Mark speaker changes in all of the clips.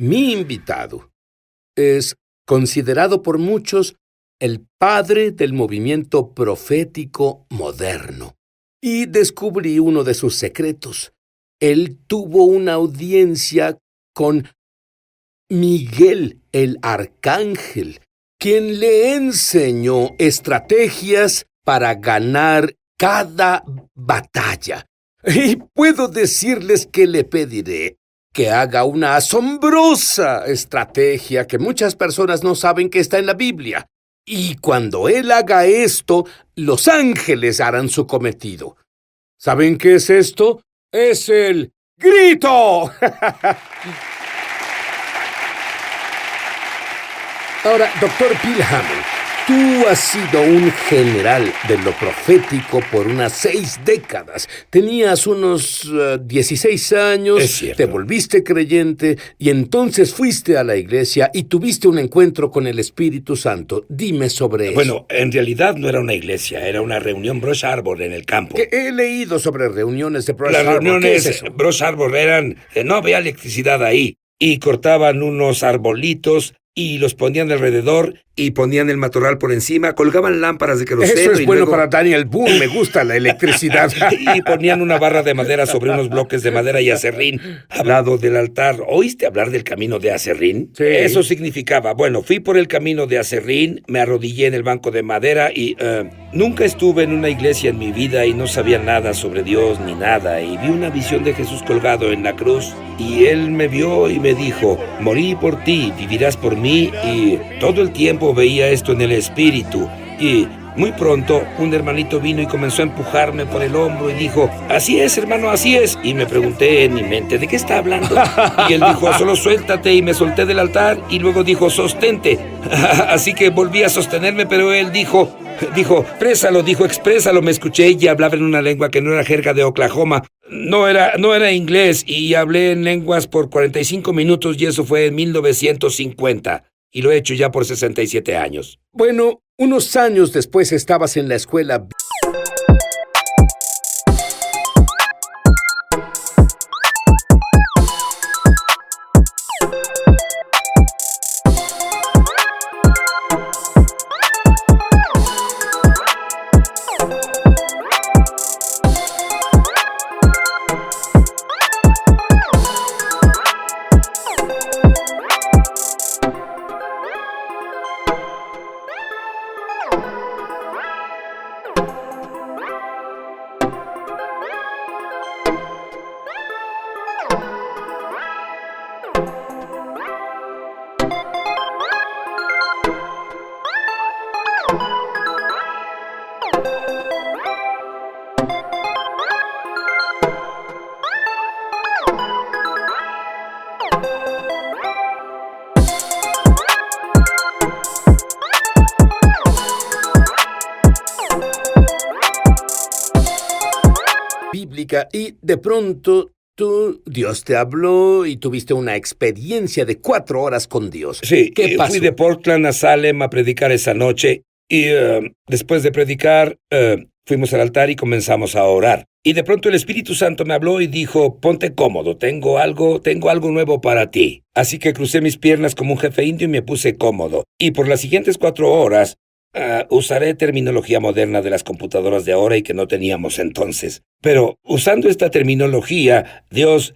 Speaker 1: Mi invitado es considerado por muchos el padre del movimiento profético moderno. Y descubrí uno de sus secretos. Él tuvo una audiencia con Miguel el Arcángel, quien le enseñó estrategias para ganar cada batalla. Y puedo decirles que le pediré que haga una asombrosa estrategia que muchas personas no saben que está en la Biblia. Y cuando él haga esto, los ángeles harán su cometido. ¿Saben qué es esto? ¡Es el grito! Ahora, Dr. Bill Hamon, tú has sido un general de lo profético por unas 6 décadas. Tenías unos 16 años,
Speaker 2: Es cierto.
Speaker 1: te volviste creyente y entonces fuiste a la iglesia y tuviste un encuentro con el Espíritu Santo. Dime sobre eso.
Speaker 2: Bueno, en realidad no era una iglesia, era una reunión Brush Arbor en el campo.
Speaker 1: Que he leído sobre reuniones de Brush
Speaker 2: Las
Speaker 1: Arbor. ¿Qué
Speaker 2: reuniones
Speaker 1: es eso?
Speaker 2: Brush Arbor eran... no había electricidad ahí. Y cortaban unos arbolitos y los ponían alrededor y ponían el matorral por encima, colgaban lámparas de queroseno.
Speaker 1: Eso es
Speaker 2: y
Speaker 1: bueno
Speaker 2: luego-
Speaker 1: para Daniel Boone. Me gusta la electricidad.
Speaker 2: y ponían una barra de madera sobre unos bloques de madera y aserrín al lado del altar. ¿Oíste hablar del camino de aserrín?
Speaker 1: Sí.
Speaker 2: Eso significaba, bueno, fui por el camino de aserrín, me arrodillé en el banco de madera y nunca estuve en una iglesia en mi vida y no sabía nada sobre Dios ni nada. Y vi una visión de Jesús colgado en la cruz y él me vio y me dijo, morí por ti, vivirás por mí. Y todo el tiempo veía esto en el espíritu. Y muy pronto, un hermanito vino y comenzó a empujarme por el hombro y dijo, así es, hermano, así es. Y me pregunté en mi mente, ¿de qué está hablando? Y él dijo, solo suéltate, y me solté del altar, y luego dijo, sostente. Así que volví a sostenerme, pero él dijo, exprésalo, exprésalo. Me escuché y hablaba en una lengua que no era jerga de Oklahoma. No era inglés, y hablé en lenguas por 45 minutos, y eso fue en 1950. Y lo he hecho ya por 67 años.
Speaker 1: Bueno, unos años después estabas en la escuela. Bíblica y de pronto Dios te habló y tuviste una experiencia de 4 horas con Dios.
Speaker 2: Sí,
Speaker 1: ¿Qué pasó?
Speaker 2: fui de Portland a Salem a predicar esa noche y después de predicar fuimos al altar y comenzamos a orar. Y de pronto el Espíritu Santo me habló y dijo, ponte cómodo, tengo algo nuevo para ti. Así que crucé mis piernas como un jefe indio y me puse cómodo. Y por las siguientes 4 horas usaré terminología moderna de las computadoras de ahora y que no teníamos entonces. Pero usando esta terminología, Dios...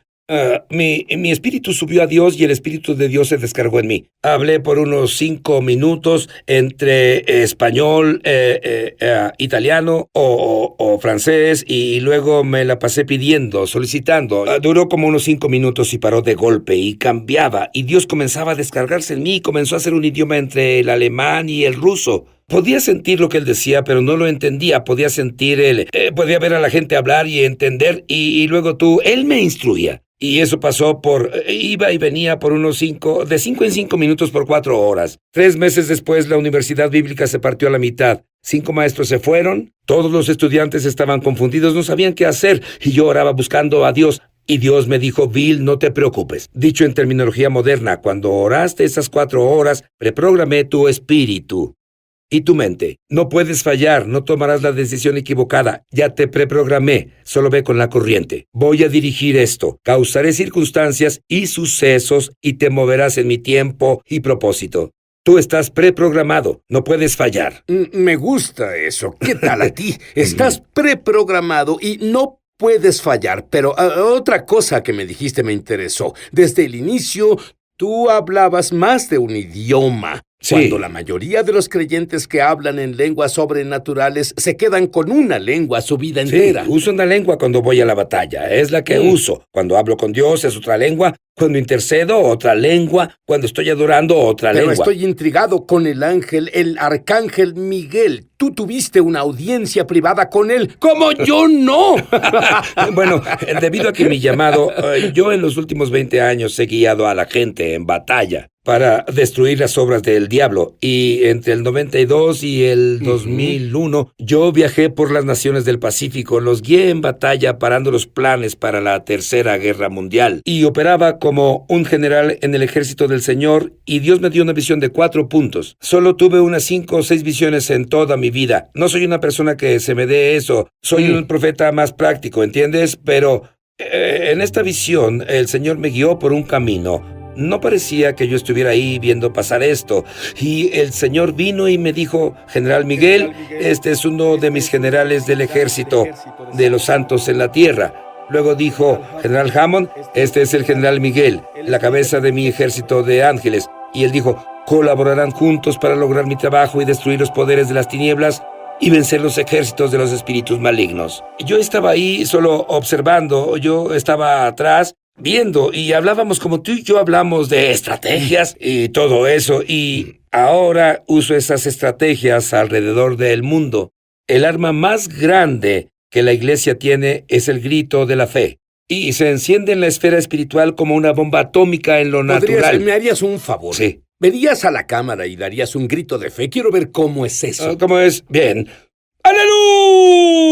Speaker 2: mi espíritu subió a Dios y el Espíritu de Dios se descargó en mí. Hablé por unos 5 minutos entre español, italiano o francés y luego me la pasé pidiendo, solicitando. Duró como unos 5 minutos y paró de golpe y cambiaba y Dios comenzaba a descargarse en mí y comenzó a hacer un idioma entre el alemán y el ruso. Podía sentir lo que él decía, pero no lo entendía. Podía sentir podía ver a la gente hablar y entender y luego él me instruía. Y eso pasó iba y venía por unos 5 en 5 minutos por 4 horas. 3 meses después, la Universidad Bíblica se partió a la mitad. 5 maestros se fueron, todos los estudiantes estaban confundidos, no sabían qué hacer, y yo oraba buscando a Dios. Y Dios me dijo, Bill, no te preocupes. Dicho en terminología moderna, cuando oraste esas 4 horas, reprogramé tu espíritu. y tu mente. No puedes fallar, no tomarás la decisión equivocada. Ya te preprogramé, solo ve con la corriente. Voy a dirigir esto, causaré circunstancias y sucesos y te moverás en mi tiempo y propósito. Tú estás preprogramado, no puedes fallar.
Speaker 1: Me gusta eso. ¿Qué tal a ti? Estás preprogramado y no puedes fallar. Pero otra cosa que me dijiste me interesó. Desde el inicio, tú hablabas más de un idioma.
Speaker 2: Sí.
Speaker 1: Cuando la mayoría de los creyentes que hablan en lenguas sobrenaturales se quedan con una lengua su vida entera.
Speaker 2: Sí, uso una lengua cuando voy a la batalla, es la que uso. Cuando hablo con Dios es otra lengua, cuando intercedo otra lengua, cuando estoy adorando otra
Speaker 1: Pero
Speaker 2: lengua.
Speaker 1: estoy intrigado con el ángel, el arcángel Miguel. Tú tuviste una audiencia privada con él, como yo no.
Speaker 2: Bueno, debido a que mi llamado, yo en los últimos 20 años he guiado a la gente en batalla para destruir las obras del diablo. Y entre el 92 y el 2001, yo viajé por las naciones del Pacífico, los guié en batalla parando los planes para la Tercera Guerra Mundial. Y operaba como un general en el ejército del Señor, y Dios me dio una visión de 4 puntos. Solo tuve unas 5 o 6 visiones en toda mi vida. No soy una persona que se me dé eso. Soy un profeta más práctico, ¿entiendes? Pero en esta visión, el Señor me guió por un camino. No parecía que yo estuviera ahí viendo pasar esto. Y el Señor vino y me dijo: General Miguel, este es uno de mis generales del ejército de los santos en la tierra. Luego dijo: General Hammond, este es el General Miguel, la cabeza de mi ejército de ángeles. Y él dijo: colaborarán juntos para lograr mi trabajo y destruir los poderes de las tinieblas y vencer los ejércitos de los espíritus malignos. Yo estaba ahí solo observando, yo estaba atrás viendo, y hablábamos como tú y yo hablamos de estrategias y todo eso, y ahora uso esas estrategias alrededor del mundo. El arma más grande que la iglesia tiene es el grito de la fe, y se enciende en la esfera espiritual como una bomba atómica en lo natural.
Speaker 1: ¿Me harías un favor?
Speaker 2: Sí.
Speaker 1: Verías a la cámara y darías un grito de fe. Quiero ver cómo es eso.
Speaker 2: ¿Cómo es? Bien. ¡Aleluya!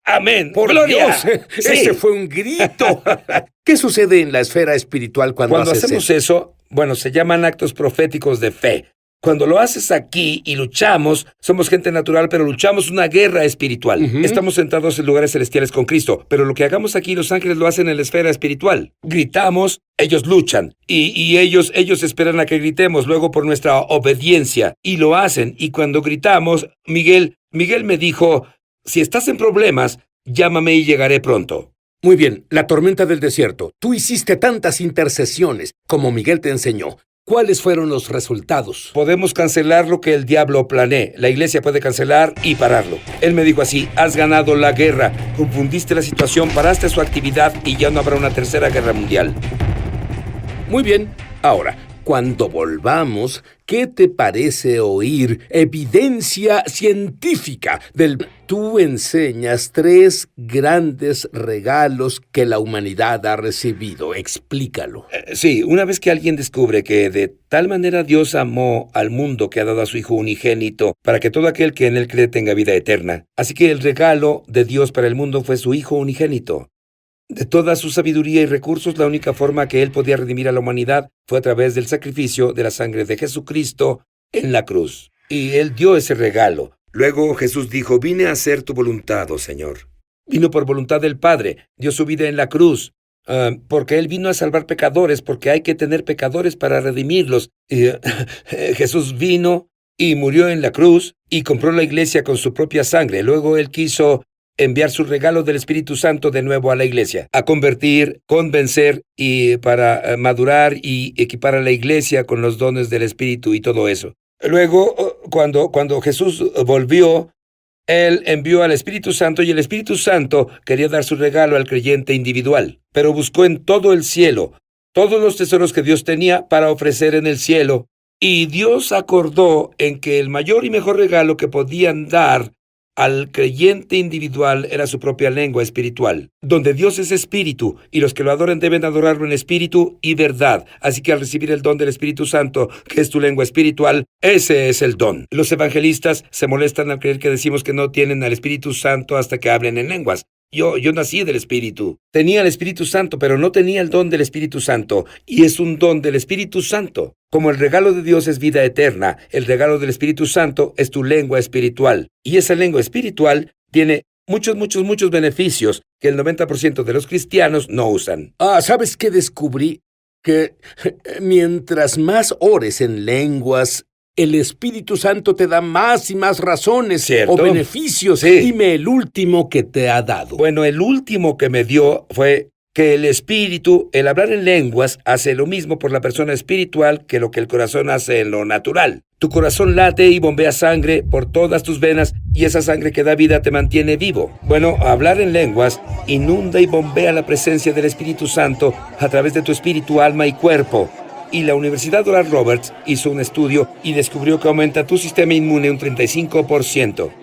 Speaker 2: ¡Amén!
Speaker 1: ¡Por
Speaker 2: ¡Gloria!
Speaker 1: Dios!
Speaker 2: Sí.
Speaker 1: Ese fue un grito. ¿Qué sucede en la esfera espiritual cuando haces
Speaker 2: hacemos eso, bueno, se llaman actos proféticos de fe. Cuando lo haces aquí y luchamos, somos gente natural, pero luchamos una guerra espiritual. Estamos sentados en lugares celestiales con Cristo, pero lo que hagamos aquí, los ángeles lo hacen en la esfera espiritual. Gritamos, ellos luchan, y ellos esperan a que gritemos, luego por nuestra obediencia, y lo hacen. Y cuando gritamos, Miguel me dijo: si estás en problemas, llámame y llegaré pronto.
Speaker 1: Muy bien, la tormenta del desierto. Tú hiciste tantas intercesiones como Miguel te enseñó. ¿Cuáles fueron los resultados?
Speaker 2: Podemos cancelar lo que el diablo planee. La iglesia puede cancelar y pararlo. Él me dijo así: has ganado la guerra, confundiste la situación, paraste su actividad y ya no habrá una tercera guerra mundial.
Speaker 1: Muy bien. Ahora, cuando volvamos, ¿qué te parece oír evidencia científica del... Tú enseñas 3 grandes regalos que la humanidad ha recibido. Explícalo.
Speaker 2: Sí, una vez que alguien descubre que de tal manera Dios amó al mundo que ha dado a su Hijo unigénito para que todo aquel que en él cree tenga vida eterna. Así que el regalo de Dios para el mundo fue su Hijo unigénito. De toda su sabiduría y recursos, la única forma que él podía redimir a la humanidad fue a través del sacrificio de la sangre de Jesucristo en la cruz. Y él dio ese regalo. Luego Jesús dijo: vine a hacer tu voluntad, oh Señor. Vino por voluntad del Padre, dio su vida en la cruz, porque él vino a salvar pecadores, porque hay que tener pecadores para redimirlos. Jesús vino y murió en la cruz y compró la iglesia con su propia sangre. Luego él quiso enviar su regalo del Espíritu Santo de nuevo a la iglesia, a convertir, convencer y para madurar y equipar a la iglesia con los dones del Espíritu y todo eso. Luego, cuando Jesús volvió, él envió al Espíritu Santo, y el Espíritu Santo quería dar su regalo al creyente individual, pero buscó en todo el cielo todos los tesoros que Dios tenía para ofrecer en el cielo, y Dios acordó en que el mayor y mejor regalo que podían dar al creyente individual era su propia lengua espiritual, donde Dios es espíritu, y los que lo adoren deben adorarlo en espíritu y verdad. Así que al recibir el don del Espíritu Santo, que es tu lengua espiritual, ese es el don. Los evangelistas se molestan al creer que decimos que no tienen al Espíritu Santo hasta que hablen en lenguas. Yo nací del Espíritu. Tenía el Espíritu Santo, pero no tenía el don del Espíritu Santo, y es un don del Espíritu Santo. Como el regalo de Dios es vida eterna, el regalo del Espíritu Santo es tu lengua espiritual. Y esa lengua espiritual tiene muchos beneficios que el 90% de los cristianos no usan.
Speaker 1: ¿Sabes qué descubrí? Que mientras más ores en lenguas, el Espíritu Santo te da más y más razones
Speaker 2: ¿Cierto?
Speaker 1: o beneficios.
Speaker 2: Sí.
Speaker 1: Dime el último que te ha dado.
Speaker 2: Bueno, el último que me dio fue que el espíritu, el hablar en lenguas, hace lo mismo por la persona espiritual que lo que el corazón hace en lo natural. Tu corazón late y bombea sangre por todas tus venas y esa sangre que da vida te mantiene vivo. Bueno, hablar en lenguas inunda y bombea la presencia del Espíritu Santo a través de tu espíritu, alma y cuerpo. Y la Universidad Oral Roberts hizo un estudio y descubrió que aumenta tu sistema inmune un 35%.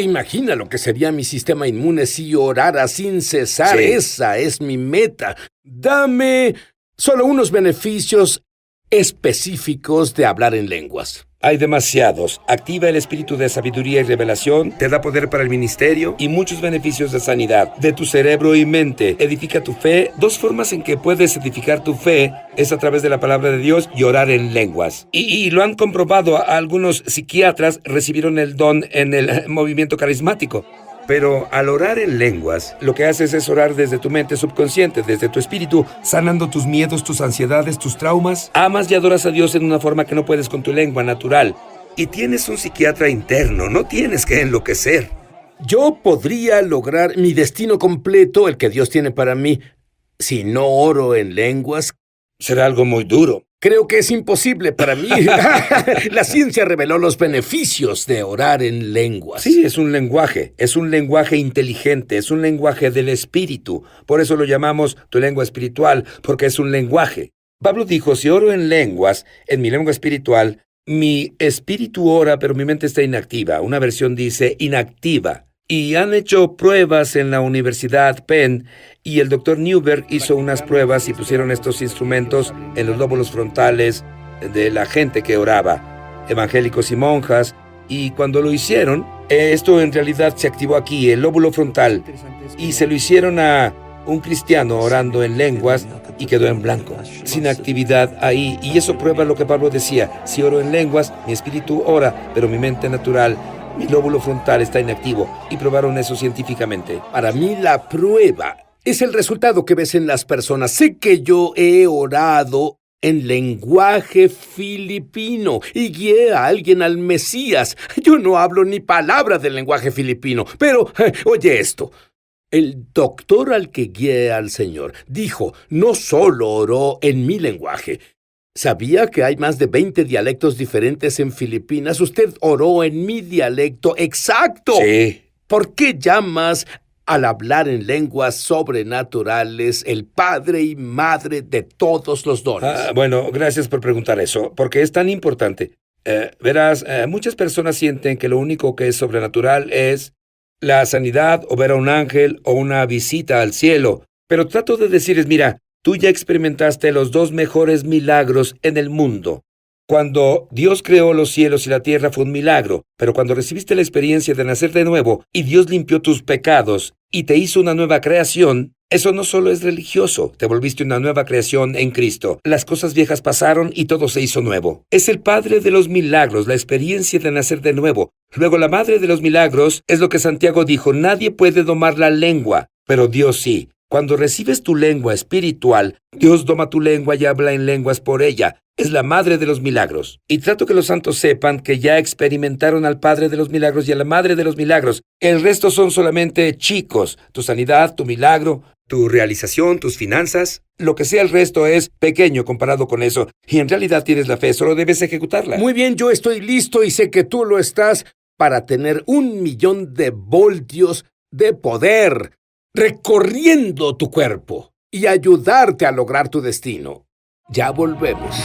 Speaker 1: Imagina lo que sería mi sistema inmune si orara sin cesar.
Speaker 2: Sí.
Speaker 1: Esa es mi meta. Dame solo unos beneficios específicos de hablar en lenguas.
Speaker 2: Hay demasiados. Activa el espíritu de sabiduría y revelación, te da poder para el ministerio y muchos beneficios de sanidad de tu cerebro y mente. Edifica tu fe. Dos formas en que puedes edificar tu fe es a través de la palabra de Dios y orar en lenguas. Y lo han comprobado. Algunos psiquiatras recibieron el don en el movimiento carismático. Pero al orar en lenguas, lo que haces es orar desde tu mente subconsciente, desde tu espíritu, sanando tus miedos, tus ansiedades, tus traumas. Amas y adoras a Dios en una forma que no puedes con tu lengua natural. Y tienes un psiquiatra interno, no tienes que enloquecer.
Speaker 1: Yo podría lograr mi destino completo, el que Dios tiene para mí, si no oro en lenguas.
Speaker 2: Será algo muy duro.
Speaker 1: Creo que es imposible para mí. La ciencia reveló los beneficios de orar en lenguas.
Speaker 2: Sí, es un lenguaje inteligente, es un lenguaje del espíritu. Por eso lo llamamos tu lengua espiritual, porque es un lenguaje. Pablo dijo, si oro en lenguas, en mi lengua espiritual, mi espíritu ora, pero mi mente está inactiva. Una versión dice inactiva. Y han hecho pruebas en la Universidad Penn y el Dr. Newberg hizo unas pruebas y pusieron estos instrumentos en los lóbulos frontales de la gente que oraba, evangélicos y monjas, y cuando lo hicieron, esto en realidad se activó aquí, el lóbulo frontal, y se lo hicieron a un cristiano orando en lenguas y quedó en blanco, sin actividad ahí, y eso prueba lo que Pablo decía, si oro en lenguas, mi espíritu ora, pero mi mente natural, mi lóbulo frontal está inactivo, y probaron eso científicamente.
Speaker 1: Para mí la prueba es el resultado que ves en las personas. Sé que yo he orado en lenguaje filipino y guié a alguien al Mesías. Yo no hablo ni palabra del lenguaje filipino, pero oye esto. El doctor al que guié al Señor dijo, no solo oró en mi lenguaje. ¿Sabía que hay más de 20 dialectos diferentes en Filipinas? Usted oró en mi dialecto exacto.
Speaker 2: Sí.
Speaker 1: ¿Por qué llamas al hablar en lenguas sobrenaturales el padre y madre de todos los dones?
Speaker 2: Bueno, gracias por preguntar eso, porque es tan importante. Verás, muchas personas sienten que lo único que es sobrenatural es la sanidad o ver a un ángel o una visita al cielo. Pero trato de decirles, mira, tú ya experimentaste los dos mejores milagros en el mundo. Cuando Dios creó los cielos y la tierra fue un milagro, pero cuando recibiste la experiencia de nacer de nuevo y Dios limpió tus pecados y te hizo una nueva creación, eso no solo es religioso, te volviste una nueva creación en Cristo. Las cosas viejas pasaron y todo se hizo nuevo. Es el Padre de los milagros, la experiencia de nacer de nuevo. Luego la Madre de los milagros es lo que Santiago dijo, nadie puede domar la lengua, pero Dios sí. Cuando recibes tu lengua espiritual, Dios doma tu lengua y habla en lenguas por ella. Es la madre de los milagros. Y trato que los santos sepan que ya experimentaron al Padre de los milagros y a la Madre de los milagros. El resto son solamente chicos. Tu sanidad, tu milagro, tu realización, tus finanzas. Lo que sea el resto es pequeño comparado con eso. Y en realidad tienes la fe, solo debes ejecutarla.
Speaker 1: Muy bien, yo estoy listo y sé que tú lo estás para tener 1,000,000 de voltios de poder recorriendo tu cuerpo y ayudarte a lograr tu destino. Ya volvemos.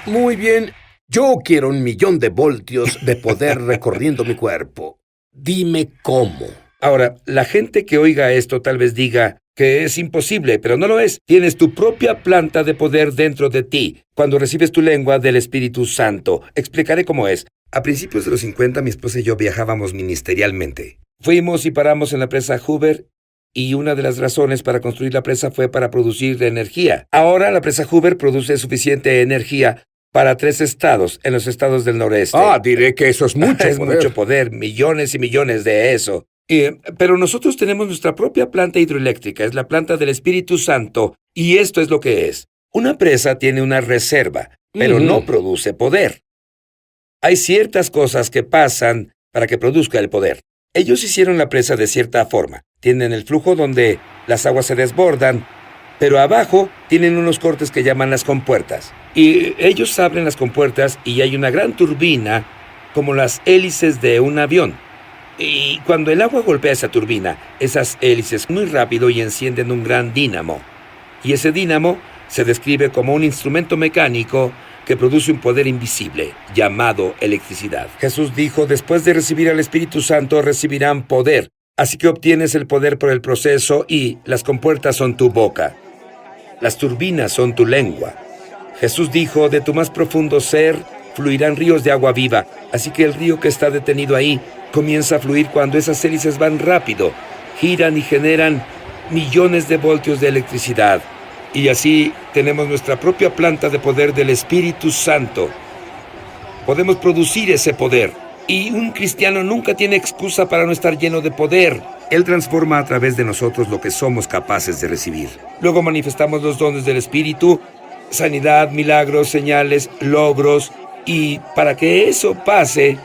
Speaker 1: Muy bien, yo quiero 1,000,000 de voltios de poder recorriendo mi cuerpo. Dime cómo.
Speaker 2: Ahora, la gente que oiga esto tal vez diga que es imposible, pero no lo es. Tienes tu propia planta de poder dentro de ti cuando recibes tu lengua del Espíritu Santo. Explicaré cómo es. A principios de los 50, mi esposa y yo viajábamos ministerialmente. Fuimos y paramos en la presa Hoover y una de las razones para construir la presa fue para producir energía. Ahora la presa Hoover produce suficiente energía para 3 estados en los estados del noreste.
Speaker 1: Diré que eso es mucho
Speaker 2: Es
Speaker 1: poder.
Speaker 2: mucho poder, millones y millones de eso. Pero nosotros tenemos nuestra propia planta hidroeléctrica, es la planta del Espíritu Santo, y esto es lo que es. Una presa tiene una reserva, pero no produce poder. Hay ciertas cosas que pasan para que produzca el poder. Ellos hicieron la presa de cierta forma. Tienen el flujo donde las aguas se desbordan, pero abajo tienen unos cortes que llaman las compuertas. Y ellos abren las compuertas y hay una gran turbina, como las hélices de un avión. Y cuando el agua golpea esa turbina, esas hélices muy rápido y encienden un gran dínamo. Y ese dínamo se describe como un instrumento mecánico que produce un poder invisible, llamado electricidad. Jesús dijo, después de recibir al Espíritu Santo, recibirán poder. Así que obtienes el poder por el proceso y las compuertas son tu boca. Las turbinas son tu lengua. Jesús dijo, de tu más profundo ser fluirán ríos de agua viva. Así que el río que está detenido ahí comienza a fluir cuando esas hélices van rápido, giran y generan millones de voltios de electricidad. Y así tenemos nuestra propia planta de poder del Espíritu Santo. Podemos producir ese poder. Y un cristiano nunca tiene excusa para no estar lleno de poder. Él transforma a través de nosotros lo que somos capaces de recibir. Luego manifestamos los dones del Espíritu, sanidad, milagros, señales, logros. Y para que eso pase,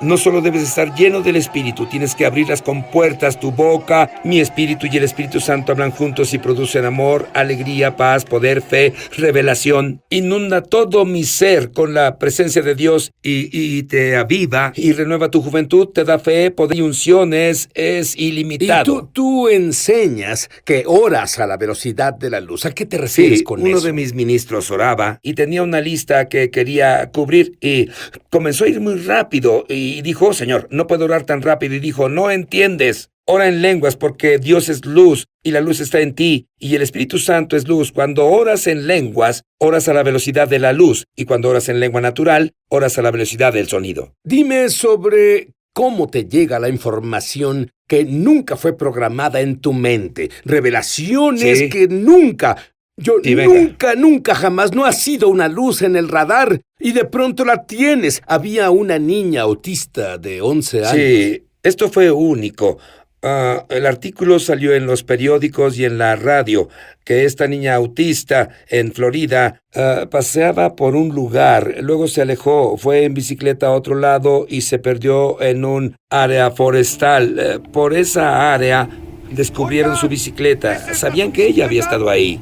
Speaker 2: no solo debes estar lleno del Espíritu, tienes que abrir las compuertas, tu boca. Mi Espíritu y el Espíritu Santo hablan juntos y producen amor, alegría, paz, poder, fe, revelación. Inunda todo mi ser con la presencia de Dios y te aviva y renueva tu juventud, te da fe, poder y unciones, es ilimitado.
Speaker 1: Y tú enseñas que oras a la velocidad de la luz. ¿A qué te refieres con eso?
Speaker 2: Uno de mis ministros oraba y tenía una lista que quería cubrir y comenzó a ir muy rápido y dijo, oh, Señor, no puedo orar tan rápido. Y dijo, no entiendes. Ora en lenguas porque Dios es luz y la luz está en ti y el Espíritu Santo es luz. Cuando oras en lenguas, oras a la velocidad de la luz y cuando oras en lengua natural, oras a la velocidad del sonido.
Speaker 1: Dime sobre cómo te llega la información que nunca fue programada en tu mente. Revelaciones que nunca... Nunca jamás no ha sido una luz en el radar y de pronto la tienes. Había una niña autista de 11 años.
Speaker 2: Sí, esto fue único. El artículo salió en los periódicos y en la radio, que esta niña autista en Florida paseaba por un lugar, luego se alejó, fue en bicicleta a otro lado y se perdió en un área forestal. Por esa área descubrieron su bicicleta. Sabían que ella había estado ahí.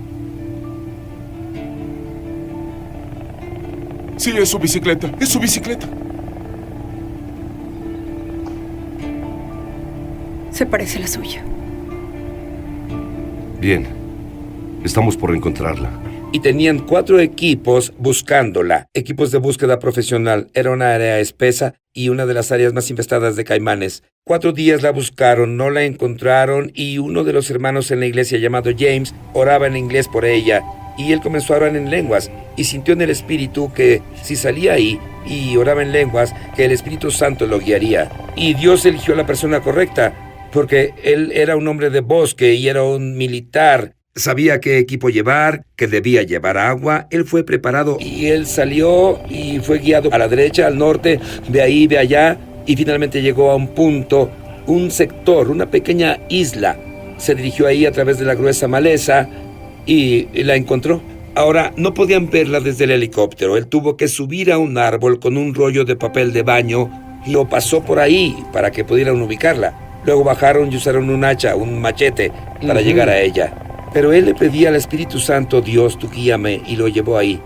Speaker 3: Sí, es su bicicleta, es su bicicleta.
Speaker 4: Se parece a la suya.
Speaker 5: Bien, estamos por encontrarla.
Speaker 2: Y tenían 4 equipos buscándola, equipos de búsqueda profesional. Era una área espesa y una de las áreas más infestadas de caimanes. 4 días la buscaron, no la encontraron y uno de los hermanos en la iglesia llamado James oraba en inglés por ella. Y él comenzó a orar en lenguas y sintió en el Espíritu que si salía ahí y oraba en lenguas, que el Espíritu Santo lo guiaría. Y Dios eligió a la persona correcta, porque él era un hombre de bosque y era un militar. Sabía qué equipo llevar, que debía llevar agua. Él fue preparado y él salió y fue guiado a la derecha, al norte, de ahí, de allá, y finalmente llegó a un punto, un sector, una pequeña isla. Se dirigió ahí a través de la gruesa maleza y la encontró. Ahora, no podían verla desde el helicóptero. Él tuvo que subir a un árbol con un rollo de papel de baño y lo pasó por ahí para que pudieran ubicarla. Luego bajaron y usaron un hacha, un machete, para llegar a ella. Pero él le pedía al Espíritu Santo, Dios, tú guíame, y lo llevó ahí.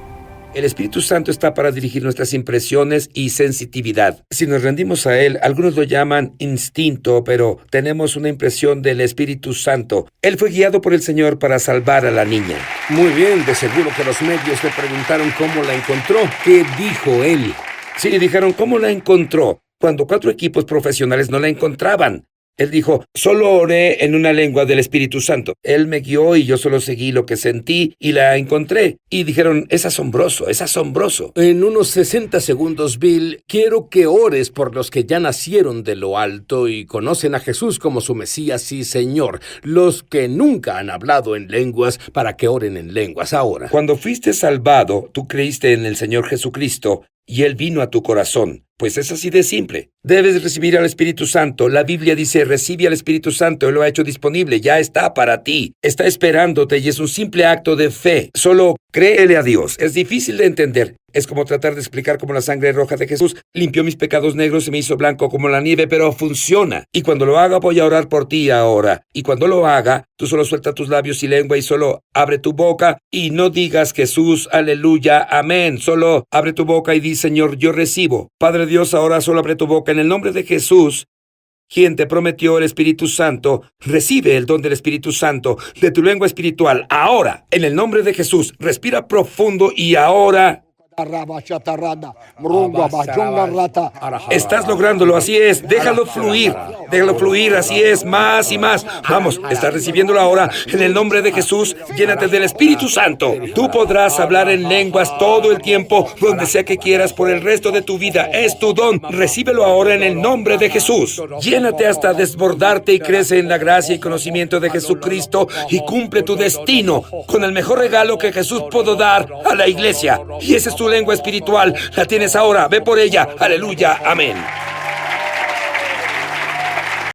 Speaker 2: El Espíritu Santo está para dirigir nuestras impresiones y sensitividad. Si nos rendimos a Él, algunos lo llaman instinto, pero tenemos una impresión del Espíritu Santo. Él fue guiado por el Señor para salvar a la niña.
Speaker 1: Muy bien, de seguro que los medios le preguntaron cómo la encontró. ¿Qué dijo él?
Speaker 2: Sí, dijeron, ¿cómo la encontró? Cuando 4 equipos profesionales no la encontraban. Él dijo, solo oré en una lengua del Espíritu Santo. Él me guió y yo solo seguí lo que sentí y la encontré. Y dijeron, es asombroso, es asombroso.
Speaker 1: En unos 60 segundos, Bill, quiero que ores por los que ya nacieron de lo alto y conocen a Jesús como su Mesías y Señor. Los que nunca han hablado en lenguas, para que oren en lenguas ahora.
Speaker 2: Cuando fuiste salvado, tú creíste en el Señor Jesucristo y Él vino a tu corazón. Pues es así de simple. Debes recibir al Espíritu Santo. La Biblia dice, recibe al Espíritu Santo. Él lo ha hecho disponible. Ya está para ti. Está esperándote y es un simple acto de fe. Solo créele a Dios. Es difícil de entender. Es como tratar de explicar cómo la sangre roja de Jesús limpió mis pecados negros y me hizo blanco como la nieve, pero funciona. Y cuando lo haga, voy a orar por ti ahora. Y cuando lo haga, tú solo suelta tus labios y lengua y solo abre tu boca y no digas Jesús, aleluya, amén. Solo abre tu boca y di, Señor, yo recibo. Padre Dios, ahora solo abre tu boca en el nombre de Jesús, quien te prometió el Espíritu Santo. Recibe el don del Espíritu Santo de tu lengua espiritual. Ahora, en el nombre de Jesús, respira profundo y ahora... Estás lográndolo, así es. Déjalo fluir, así es, más y más. Vamos, estás recibiéndolo ahora. En el nombre de Jesús, llénate del Espíritu Santo. Tú podrás hablar en lenguas todo el tiempo, donde sea que quieras, por el resto de tu vida. Es tu don. Recíbelo ahora en el nombre de Jesús. Llénate hasta desbordarte y crece en la gracia y conocimiento de Jesucristo y cumple tu destino con el mejor regalo que Jesús pudo dar a la iglesia. Y esa es tu lengua espiritual. La tienes ahora. Ve por ella. Aleluya. Amén.